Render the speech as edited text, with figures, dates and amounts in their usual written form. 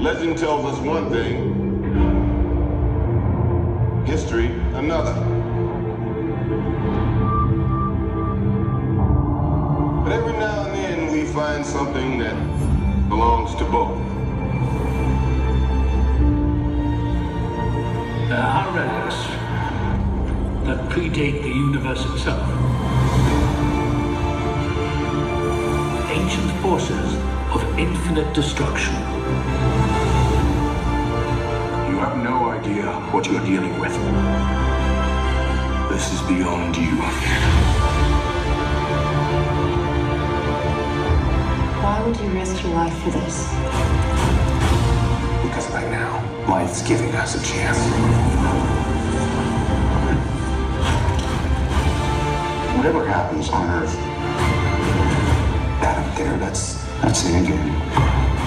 Legend tells us one thing, history another. But every now and then we find something that belongs to both. There are relics that predate the universe itself. Ancient forces of infinite destruction. You have no idea what you're dealing with. This is beyond you. Why would you risk your life for this? Because right now, life's giving us a chance. Whatever happens on Earth, that up there, that's the end game.